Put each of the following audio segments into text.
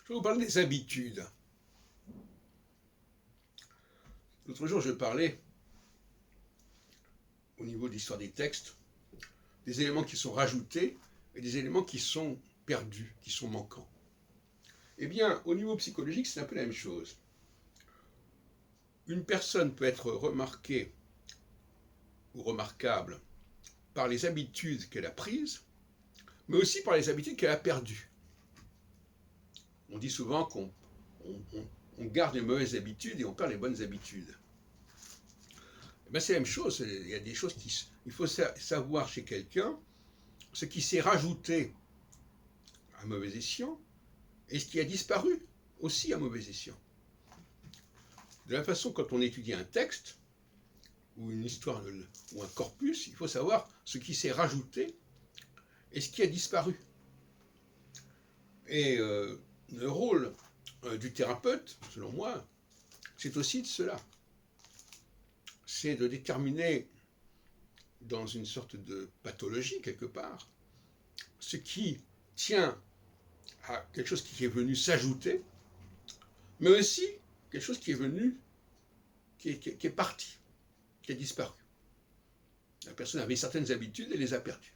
Je vais vous parler des habitudes. L'autre jour, je parlais, au niveau de l'histoire des textes, des éléments qui sont rajoutés et des éléments qui sont perdus, qui sont manquants. Eh bien, au niveau psychologique, c'est un peu la même chose. Une personne peut être remarquée ou remarquable par les habitudes qu'elle a prises, mais aussi par les habitudes qu'elle a perdues. On dit souvent qu'on garde les mauvaises habitudes et on perd les bonnes habitudes. Ben c'est la même chose, il y a des choses il faut savoir chez quelqu'un ce qui s'est rajouté à mauvais escient et ce qui a disparu aussi à mauvais escient. De la façon, quand on étudie un texte ou une histoire ou un corpus, il faut savoir ce qui s'est rajouté et ce qui a disparu. Et le rôle du thérapeute, selon moi, c'est aussi de cela. C'est de déterminer, dans une sorte de pathologie quelque part, ce qui tient à quelque chose qui est venu s'ajouter, mais aussi quelque chose qui est venu, qui est parti, qui a disparu. La personne avait certaines habitudes et les a perdues.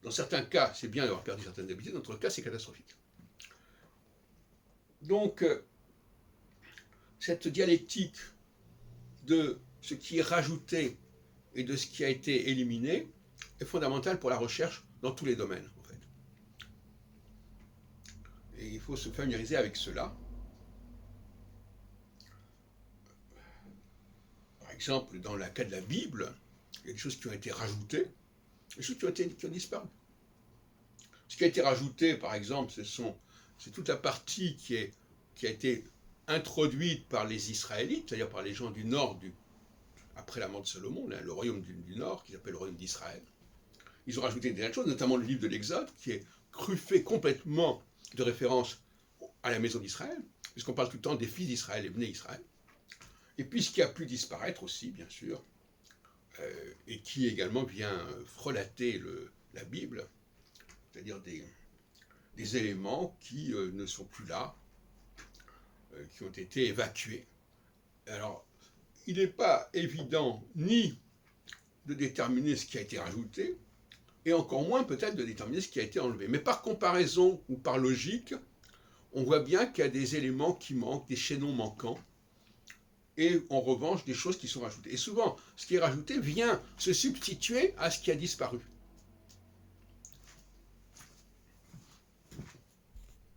Dans certains cas, c'est bien d'avoir perdu certaines habitudes, dans d'autres cas, c'est catastrophique. Donc, cette dialectique de ce qui est rajouté et de ce qui a été éliminé est fondamentale pour la recherche dans tous les domaines, en fait. Et il faut se familiariser avec cela. Par exemple, dans le cas de la Bible, il y a des choses qui ont été rajoutées, des choses qui ont disparu. Ce qui a été rajouté, par exemple, c'est toute la partie qui a été introduite par les Israélites, c'est-à-dire par les gens du nord, après la mort de Salomon, le royaume du nord, qui s'appelle le royaume d'Israël. Ils ont rajouté des tas de choses, notamment le livre de l'Exode, qui est truffé complètement de références à la maison d'Israël, puisqu'on parle tout le temps des fils d'Israël et Bnei Israël. Et puis ce qui a pu disparaître aussi, bien sûr, et qui également vient frelater la Bible, c'est-à-dire des éléments qui ne sont plus là, qui ont été évacués. Alors, il n'est pas évident ni de déterminer ce qui a été rajouté, et encore moins peut-être de déterminer ce qui a été enlevé. Mais par comparaison ou par logique, on voit bien qu'il y a des éléments qui manquent, des chaînons manquants, et en revanche des choses qui sont rajoutées. Et souvent, ce qui est rajouté vient se substituer à ce qui a disparu.